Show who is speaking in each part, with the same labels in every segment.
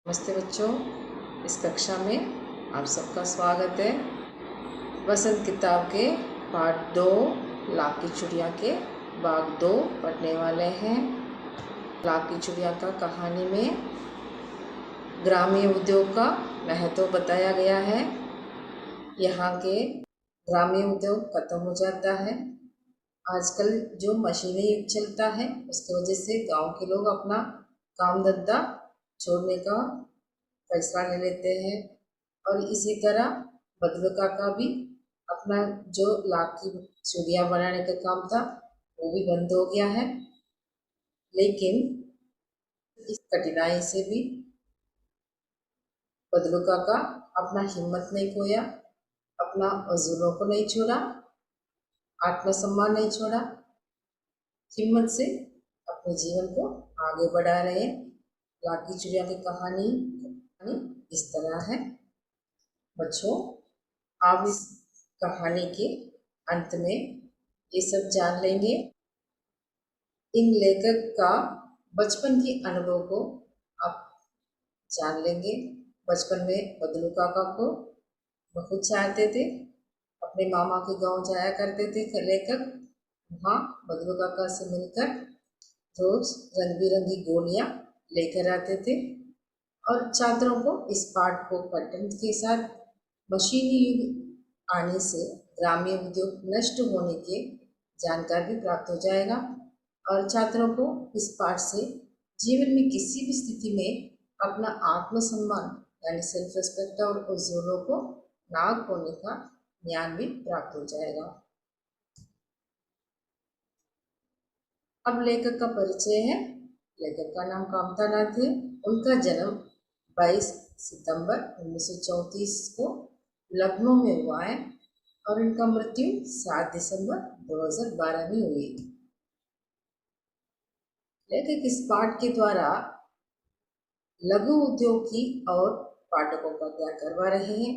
Speaker 1: नमस्ते बच्चों, इस कक्षा में आप सबका स्वागत है। वसंत किताब के पार्ट 2 लाख की चिड़िया के भाग 2 पढ़ने वाले हैं। लाख की चिड़िया का कहानी में ग्रामीण उद्योग का महत्व बताया गया है। यहाँ के ग्रामीण उद्योग खत्म हो जाता है। आजकल जो मशीनी युग चलता है उसकी वजह से गांव के लोग अपना काम धंधा छोड़ने का फैसला ले लेते हैं। और इसी तरह बदलू काका भी अपना जो लाख की चूड़ियाँ बनाने का काम था वो भी बंद हो गया है। लेकिन इस कठिनाई से भी बदलू काका अपना हिम्मत नहीं खोया, अपना अजूलों को नहीं छोड़ा, आत्मसम्मान नहीं छोड़ा, हिम्मत से अपने जीवन को आगे बढ़ा रहे। लाख की चिड़िया की कहानी इस तरह है। बच्चों, आप इस कहानी के अंत में ये सब जान लेंगे। इन लेखक का बचपन के अनुभव को आप जान लेंगे। बचपन में बदलू काका को बहुत चाहते थे, अपने मामा के गांव जाया करते थे लेखक। वहाँ बदलू काका से मिलकर रोज रंग बिरंगी गोलियां लेकर आते थे और छात्रों को इस पाठ को पठन के साथ मशीनी युग आने से ग्रामीण उद्योग नष्ट होने के जानकारी भी प्राप्त हो जाएगा और छात्रों को इस पाठ से जीवन में किसी भी स्थिति में अपना आत्मसम्मान यानी सेल्फ रिस्पेक्ट और उज्जवलों को ना खोने का ज्ञान भी प्राप्त हो जाएगा। अब लेखक का परिचय है। लेखक का नाम कामता नाथ है। उनका जन्म 22 सितंबर 1934 को लखनऊ में हुआ है और उनका मृत्यु 7 दिसंबर 2012 में हुई। लेखक इस पाठ के द्वारा लघु उद्योग की और पाठकों का त्याग करवा रहे हैं।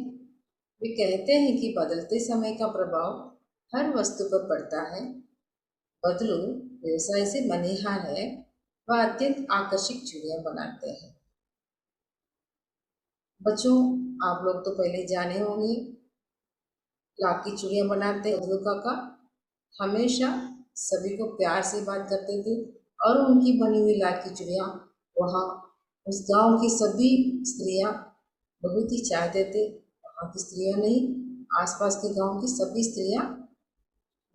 Speaker 1: वे कहते हैं कि बदलते समय का प्रभाव हर वस्तु पर पड़ता है। बदलू व्यवसाय से मनीहार है, वह अत्यंत आकर्षक चूड़ियां बनाते हैं। बच्चों, आप लोग तो पहले जाने होंगे लाख की चूड़ियां बनाते बदलू काका हमेशा सभी को प्यार से बात करते थे और उनकी बनी हुई लाख की चूड़ियां वहाँ उस गांव की सभी स्त्रियां बहुत ही चाहते थे। वहाँ की स्त्रियां नहीं, आसपास के गांव की सभी स्त्रियां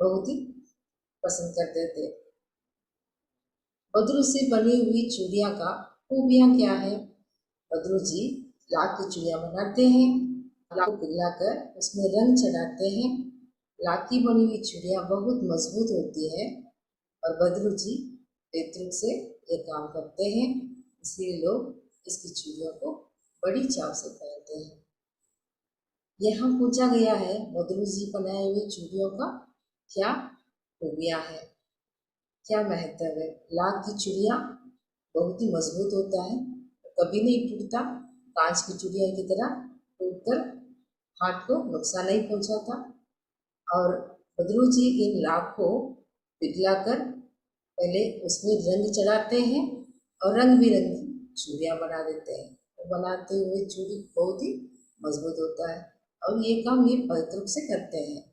Speaker 1: बहुत ही पसंद करते थे। बदरू से बनी हुई चूड़ियां का खूबियां क्या है? बदरू जी लाख की चूड़ियां बनाते हैं, लाख को पिघलाकर उसमें रंग चढ़ाते हैं। लाख की बनी हुई चूड़ियां बहुत मजबूत होती है और बदरू जी पेतृक से ये काम करते हैं, इसलिए लोग इसकी चूड़ियों को बड़ी चाव से पहनते हैं। यहाँ पूछा गया है बदरू जी बनाए हुए चूड़ियों का क्या खूबियां है, क्या महत्व है। लाख की चूड़ियां बहुत ही मजबूत होता है, कभी नहीं टूटता, कांच की चूड़िया की तरह टूटकर हाथ को नुकसान नहीं पहुंचाता। और बदरू जी इन लाख को पिघलाकर पहले उसमें रंग चढ़ाते हैं और रंग बिरंगी चूड़ियाँ बना देते हैं। तो बनाते हुए चूड़ी बहुत ही मजबूत होता है और ये काम ये पैतृक से करते हैं।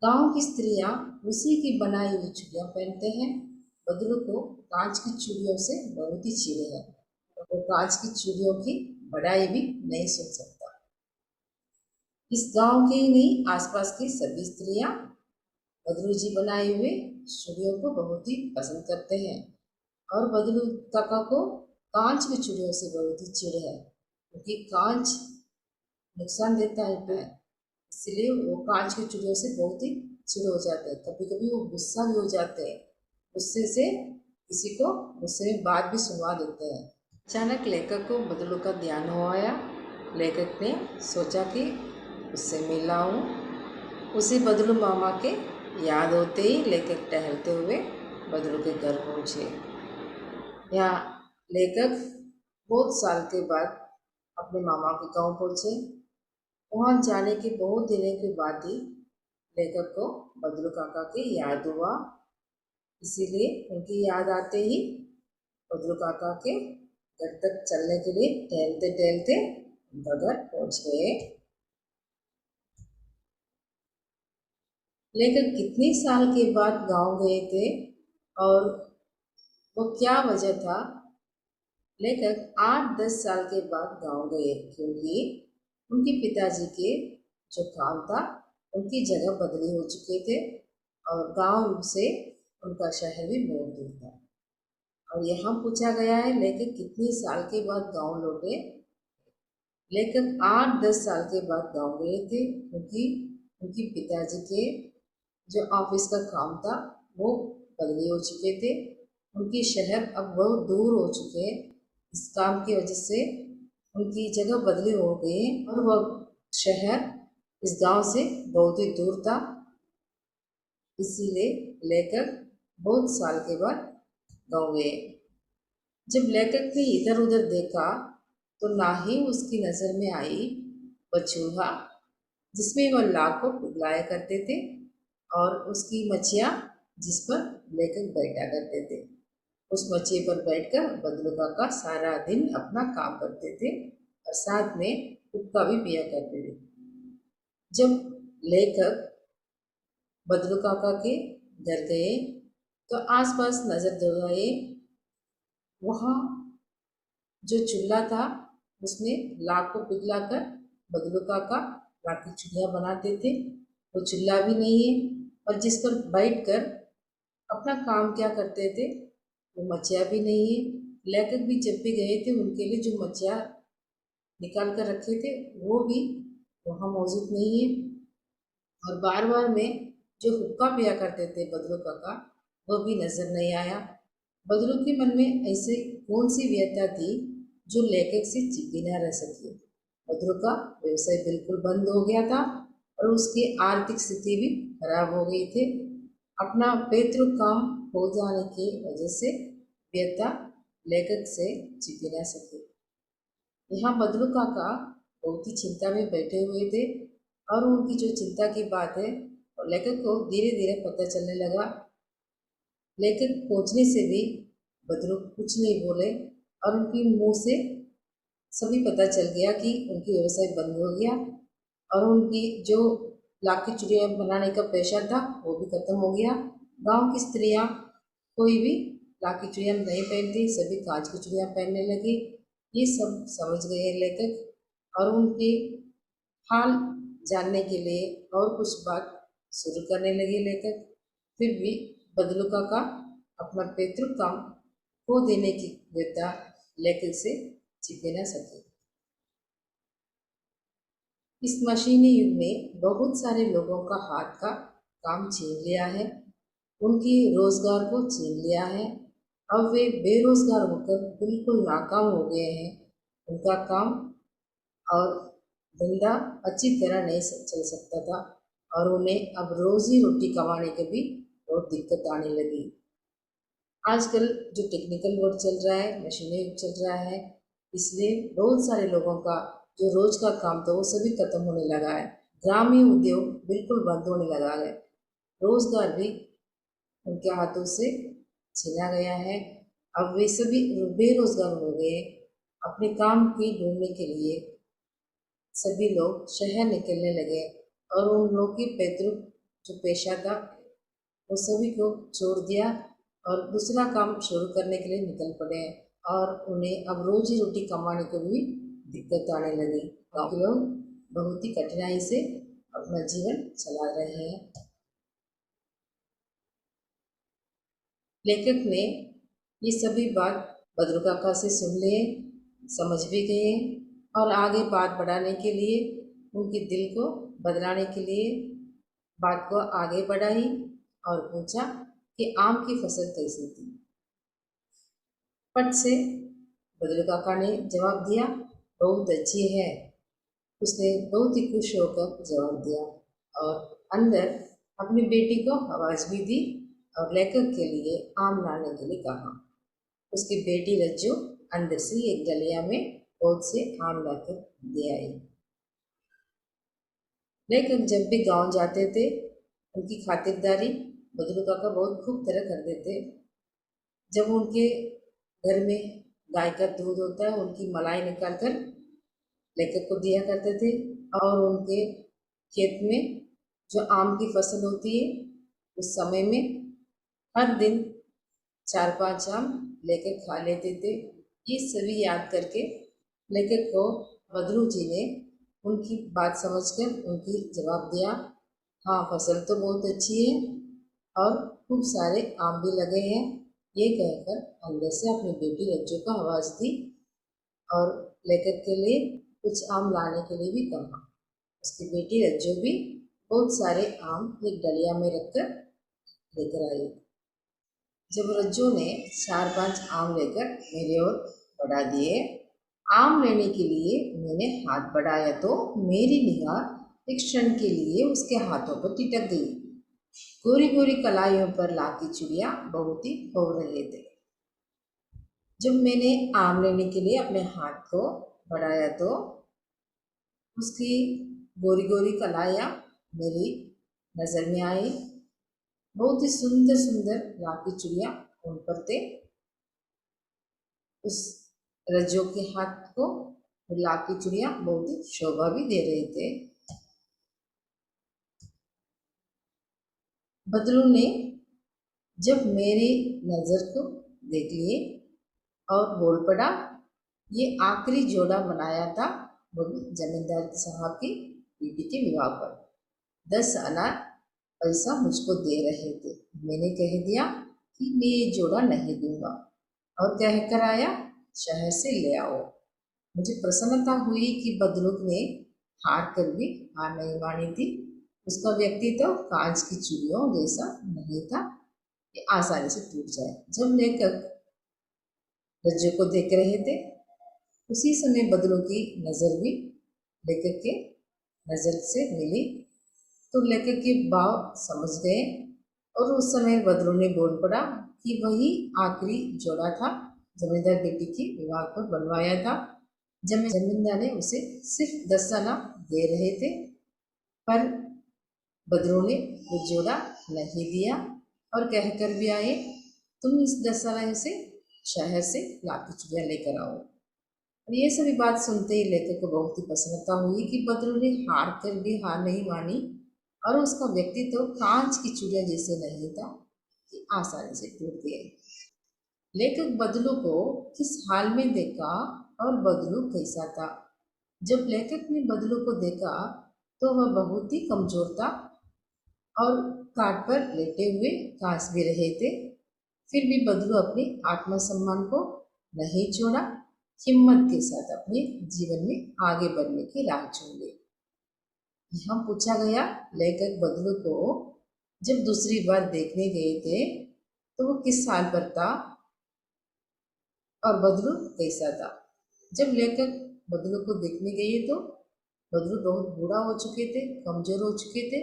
Speaker 1: गांव की स्त्रियां उसी की बनाई हुई चूड़ियाँ पहनते हैं। बदरू को कांच की चूड़ियों से बहुत ही चिढ़ है, वो कांच की चूड़ियों की बड़ाई भी नहीं सुन सकता। इस गांव के ही नहीं, आसपास की सभी स्त्रियां बदरू जी बनाए हुए चूड़ियों को बहुत ही पसंद करते हैं और बदलू काका को कांच की चूड़ियों से बहुत ही चिढ़ है, क्योंकि कांच नुकसान देता है, इसलिए वो कांच की चूड़ियों से बहुत ही चिढ़ हो जाते हैं। कभी कभी वो गुस्सा भी हो जाते हैं, गुस्से से किसी को गुस्से में बात भी सुनवा देते हैं। अचानक लेखक को बदलू का ध्यान हो आया। लेखक ने सोचा कि उससे मिलाऊं। उसे बदलू मामा के याद होते ही लेखक टहलते हुए बदलू के घर पहुँचे। यहाँ लेखक बहुत साल के बाद अपने मामा के गांव पहुँचे। वहाँ जाने के बहुत दिनों के बाद ही लेखक को बदलू काका की याद हुआ, इसीलिए उनकी याद आते ही बदलू काका के घर तक चलने के लिए टहलते टहलते उनका घर पहुंच गए। लेकिन कितने साल के बाद गांव गए थे और वो क्या वजह था, लेकिन 8-10 साल के बाद गांव गए क्योंकि उनके पिताजी के जो काम था उनकी जगह बदली हो चुके थे और गांव से उनका शहर भी बहुत दूर था। और यहाँ पूछा गया है लेकिन कितने साल के बाद गांव लौटे, लेकिन 8-10 साल के बाद गांव गए थे क्योंकि उनके पिताजी के जो ऑफिस का काम था वो बदली हो चुके थे। उनके शहर अब बहुत दूर हो चुके हैं, इस काम की वजह से उनकी जगह बदली हो गई और वह शहर इस गांव से बहुत ही दूर था। इसीलिए लेखक बहुत साल के बाद गांव गए। जब लेखक ने इधर उधर देखा तो ना ही उसकी नज़र में आई वह चूहा जिसमें वह लाख को पिघलाया करते थे और उसकी मच्छियाँ जिस पर लेखक बैठा करते थे। उस मच्छी पर बैठकर बदलू काका सारा दिन अपना काम करते थे और साथ में हुक्का भी पिया करते थे। जब लेखक बदलू काका के घर गए तो आसपास नजर दौड़ाए। वहाँ जो चूल्हा था उसमें लाख को पिघलाकर बदलू काका लाख की चूल्हा बनाते थे। वो चूल्हा भी नहीं है और जिस पर बैठकर अपना काम क्या करते थे वो मच्छियाँ भी नहीं है। लेखक भी जब भी गए थे उनके लिए जो मच्छियाँ निकाल कर रखे थे वो भी वहाँ मौजूद नहीं है। और बार बार में जो हुक्का पिया करते थे बदलू काका वो भी नजर नहीं आया। बदलू के मन में ऐसे कौन सी व्यथा थी जो लेखक से छिपी न रह सकी। बदलू का व्यवसाय बिल्कुल बंद हो गया था और उसकी आर्थिक स्थिति भी खराब हो गई थी। अपना पैतृक काम हो जाने की वजह से व्यथा लेखक से छिपी न सकी। यहाँ बदलू काका बहुत ही चिंता में बैठे हुए थे और उनकी जो चिंता की बात है और लेखक को धीरे धीरे पता चलने लगा। लेखक पहुंचने से भी बदलू कुछ नहीं बोले और उनकी मुंह से सभी पता चल गया कि उनकी व्यवसाय बंद हो गया और उनकी जो लाख की चूड़ियाँ बनाने का पेशा था वो भी खत्म हो गया। गांव की स्त्रियां कोई भी लाख की चूड़ियाँ नहीं पहनती, सभी कांच की चूड़ियाँ पहनने लगी। ये सब समझ गए लेखक और उनके हाल जानने के लिए और कुछ बात शुरू करने लगे लेखक। फिर भी बदलू काका अपना पैतृक काम खो देने की व्यथा लेखक से छिपे न सके। इस मशीनी युग में बहुत सारे लोगों का हाथ का काम छीन लिया है, उनकी रोजगार को छीन लिया है। अब वे बेरोजगार होकर बिल्कुल नाकाम हो गए हैं। उनका काम और धंधा अच्छी तरह नहीं चल सकता था और उन्हें अब रोजी रोटी कमाने की भी बहुत दिक्कत आने लगी। आजकल जो टेक्निकल वर्क चल रहा है, मशीनी युग चल रहा है, इसलिए बहुत सारे लोगों का जो रोज का काम था वो सभी खत्म होने लगा है। ग्रामीण उद्योग बिल्कुल बंद होने लगा है। रोजगार भी उनके हाथों से छीना गया है। अब वे सभी बेरोजगार हो गए। अपने काम की ढूंढने के लिए सभी लोग शहर निकलने लगे और उन लोगों की पैतृक जो पेशा था वो सभी को छोड़ दिया और दूसरा काम शुरू करने के लिए निकल पड़े और उन्हें अब रोजी रोटी कमाने को भी दिक्कत आने लगी। गाँव के लोग बहुत ही कठिनाई से अपना जीवन चला रहे हैं। लेखक ने ये सभी बात बदरू काका से सुन लिए, समझ भी गए और आगे बात बढ़ाने के लिए उनके दिल को बदलाने के लिए बात को आगे बढ़ाई और पूछा कि आम की फसल कैसी थी। पट से बदरू काका ने जवाब दिया, बहुत अच्छी है। उसने बहुत ही खुश होकर जवाब दिया और अंदर अपनी बेटी को आवाज भी दी और लेखक के लिए आम लाने के लिए कहा। उसकी बेटी रज्जू अंदर से एक डलिया में बहुत से आम लाकर दे आई। लेखक जब भी गांव जाते थे उनकी खातिरदारी बदरू काका बहुत खूब तरह करते थे। जब उनके घर में गाय का दूध होता है, उनकी मलाई निकाल कर लेखक को दिया करते थे। और उनके खेत में जो आम की फसल होती है, उस समय में हर दिन 4-5 आम लेकर खा लेते थे। ये सभी याद करके लेखक को बदलू जी ने उनकी बात समझकर उनकी जवाब दिया, हाँ फसल तो बहुत अच्छी है और खूब सारे आम भी लगे हैं। ये कहकर अंदर से अपनी बेटी रज्जू को आवाज़ दी और लेखक के लिए कुछ आम लाने के लिए भी कहा। उसकी बेटी रज्जू भी बहुत सारे आम एक डलिया में रखकर लेकर आई। जब रज्जू ने 4-5 आम लेकर मेरे ओर बढ़ा दिए, आम लेने के लिए मैंने हाथ बढ़ाया तो मेरी निगाह एक क्षण के लिए उसके हाथों पर टिटक गई। गोरी गोरी कलाइयों पर लाकी चिड़िया बहुत ही हो रहे थे। जब मैंने आम लेने के लिए अपने हाथ को बढ़ाया तो उसकी गोरी गोरी कलाइयाँ मेरी नज़र में आई। बहुत ही सुंदर सुंदर लाकी चिड़िया उन पर थे। उस रज्जो के हाथ को लाकी चिड़िया बहुत ही शोभा भी दे रहे थे। बदलू ने जब मेरी नज़र को देख लिए और बोल पड़ा, ये आखिरी जोड़ा बनाया था वो भी जमींदार साहब की बेटी के विवाह पर। 10 आना पैसा मुझको दे रहे थे। मैंने कह दिया कि मैं ये जोड़ा नहीं दूंगा और कह कर आया शहर से ले आओ। मुझे प्रसन्नता हुई कि बदलुक ने हार कर भी हार नहीं मानी थी। उसका व्यक्तित्व कांच की चूड़ियों जैसा नहीं था कि आसानी से टूट जाए। जब लेखक रज्जू को देख रहे थे, उसी समय बदलू की नज़र भी लेखक के नज़र से मिली तो लेखक के भाव समझ गए और उस समय बदलू ने बोल पड़ा कि वही आखिरी जोड़ा था जमींदार बेटी की विवाह पर बनवाया था। जमींदार ने उसे सिर्फ 10 आना दे रहे थे, पर बदलू ने वो जोड़ा नहीं दिया और कहकर भी आए, तुम इस 10 आने से शहर से लाठी चुड़िया लेकर आओ। और ये सभी बात सुनते ही लेखक को बहुत ही प्रसन्नता हुई कि बदलू ने हार कर भी हार नहीं मानी और उसका व्यक्तित्व तो कांच की चूड़िया जैसे नहीं था कि आसानी से टूट गए। लेखक बदलू को किस हाल में देखा और बदलू कैसा था। जब लेखक ने बदलू को देखा तो वह बहुत ही कमजोर था और काट पर लेटे हुए कांस भी रहे थे। फिर भी बदलू अपने आत्मसम्मान को नहीं छोड़ा, हिम्मत के साथ अपने जीवन में आगे बढ़ने की राह चुन ली। यहाँ पूछा गया, लेखक बदलू को जब दूसरी बार देखने गए थे तो वो किस साल पर था और बदलू कैसा था। जब लेखक बदलू को देखने गए तो बदलू बहुत बूढ़ा हो चुके थे, कमजोर हो चुके थे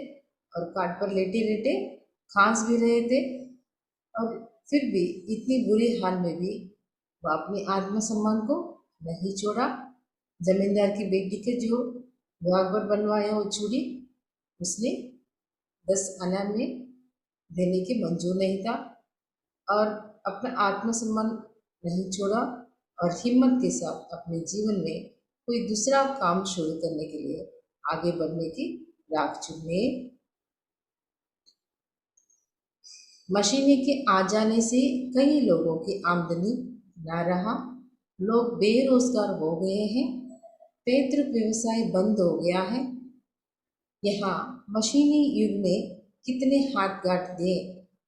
Speaker 1: और काट पर लेटे लेटे खांस भी रहे थे। और फिर भी इतनी बुरी हाल में भी वह अपने आत्मसम्मान को नहीं छोड़ा। जमींदार की बेटी के जो विवाह पर बनवाया वो चूड़ी उसने 10 आना में देने के मंजूर नहीं था और अपना आत्मसम्मान नहीं छोड़ा और हिम्मत के साथ अपने जीवन में कोई दूसरा काम शुरू करने के लिए आगे बढ़ने की राह चुने। मशीनें के आ जाने से कई लोगों की आमदनी न रहा, लोग बेरोजगार हो गए हैं, पैतृक व्यवसाय बंद हो गया है। यहाँ मशीनी युग ने कितने हाथ गांठ दिए,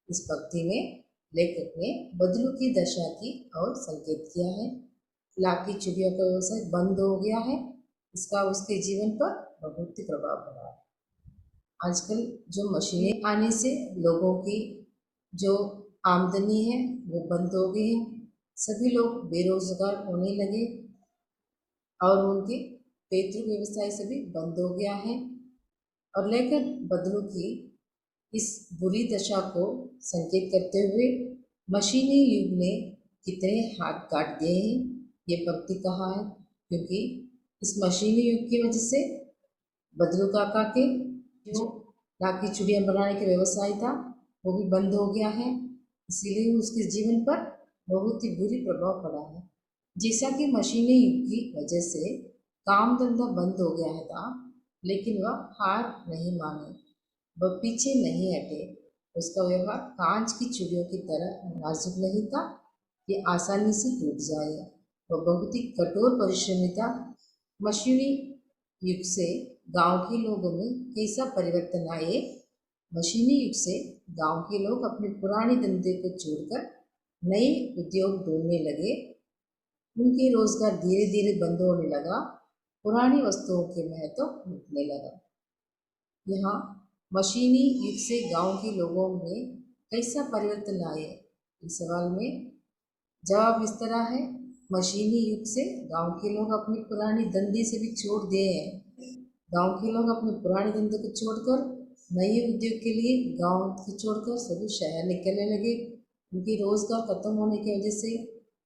Speaker 1: इस पंक्ति में लेखक ने बदलू की दशा की और संकेत किया है। लाठी चिड़ियों का व्यवसाय बंद हो गया है, इसका उसके जीवन पर बहुत ही प्रभाव पड़ा है। आजकल जो मशीनें आने से लोगों की जो आमदनी है वो बंद हो गई है, सभी लोग बेरोजगार होने लगे और उनके पैतृक व्यवसाय से भी बंद हो गया है। और लेखक बदलू की इस बुरी दशा को संकेत करते हुए मशीनी युग ने कितने हाथ काट दिए हैं ये पंक्ति कहा है, क्योंकि इस मशीनी युग की वजह से बदलू काका के जो लाठी चूड़ियाँ बनाने के व्यवसाय था वो भी बंद हो गया है, इसीलिए उसके जीवन पर बहुत ही बुरी प्रभाव पड़ा है। जैसा कि मशीनी युग की वजह से काम धंधा बंद हो गया है था, लेकिन वह हार नहीं माने, वह पीछे नहीं हटे। उसका व्यवहार कांच की चूड़ियों की तरह नाजुक नहीं था कि आसानी से टूट जाए। वह बहुत ही कठोर परिश्रमी था। मशीनी युग से गांव के लोगों में कैसा परिवर्तन आए। मशीनी युग से गांव के लोग अपने पुराने धंधे को छोड़कर नए उद्योग ढूंढने लगे। उनके रोजगार धीरे धीरे बंद होने लगा। पुरानी वस्तुओं के महत्व मिटने लगा। यहाँ मशीनी युग से गांव के लोगों में कैसा परिवर्तन आए, इस सवाल में जवाब इस तरह है। मशीनी युग से गांव के लोग अपने पुराने धंधे से भी छोड़ दिए हैं। गांव के लोग अपने पुराने धंधे को छोड़कर नए उद्योग के लिए गांव को छोड़कर सभी शहर निकलने लगे। उनकी रोजगार खत्म होने की वजह से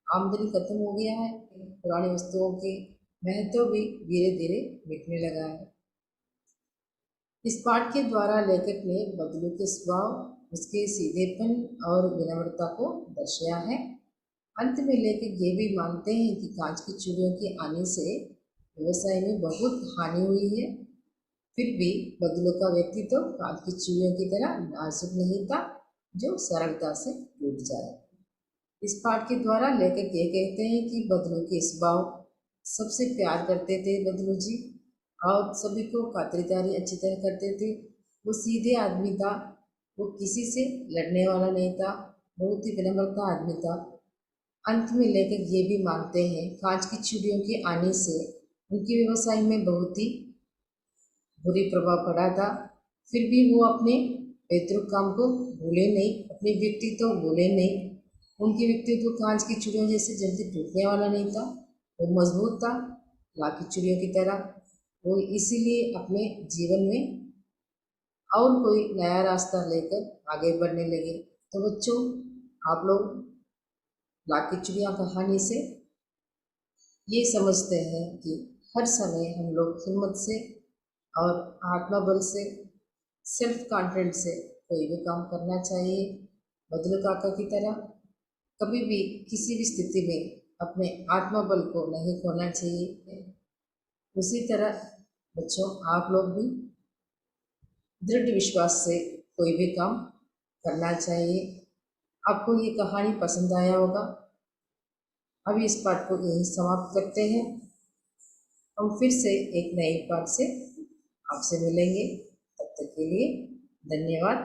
Speaker 1: आमदनी खत्म हो गया है। पुरानी वस्तुओं के महत्व भी धीरे धीरे मिटने लगा है। इस पाठ के द्वारा लेखक ने बदलू के स्वभाव, उसके सीधेपन और विनम्रता को दर्शाया है। अंत में लेखक ये भी मानते हैं कि कांच की चूड़ियों के आने से व्यवसाय में बहुत हानि हुई है। फिर भी बदलू का व्यक्तित्व कांच की चूड़ियों की तरह नाजुक नहीं था जो सरलता से टूट जाए। इस पाठ के द्वारा लेखक ये कहते हैं कि बदलू के स्वभाव, सबसे प्यार करते थे बदलू जी और सभी को खातिरदारी अच्छी तरह करते थे। वो सीधे आदमी था, वो किसी से लड़ने वाला नहीं था, बहुत ही विनम्रता आदमी था। अंत में लेखक ये भी मानते हैं कांच की चूड़ियों के आने से उनके व्यवसाय में बहुत ही बुरी प्रभाव पड़ा था। फिर भी वो अपने पैतृक काम को भूले नहीं, अपने व्यक्तित्व भूले नहीं। उनके व्यक्तित्व कांच की चूड़ियों जैसे जल्दी टूटने वाला नहीं था, वो मजबूत था लाख की चूड़ियों की तरह। वो इसीलिए अपने जीवन में और कोई नया रास्ता लेकर आगे बढ़ने लगे। तो बच्चों, आप लोग लाख की चूड़ियाँ कहानी से ये समझते हैं कि हर समय हम लोग हिम्मत से और आत्मबल से, सेल्फ कॉन्फिडेंस से कोई भी काम करना चाहिए। बदलू काका की तरह कभी भी किसी भी स्थिति में अपने आत्मबल को नहीं खोना चाहिए। उसी तरह बच्चों, आप लोग भी दृढ़ विश्वास से कोई भी काम करना चाहिए। आपको ये कहानी पसंद आया होगा। अभी इस पाठ को यहीं समाप्त करते हैं। हम फिर से एक नए पाठ से आपसे मिलेंगे। तब तक के लिए धन्यवाद।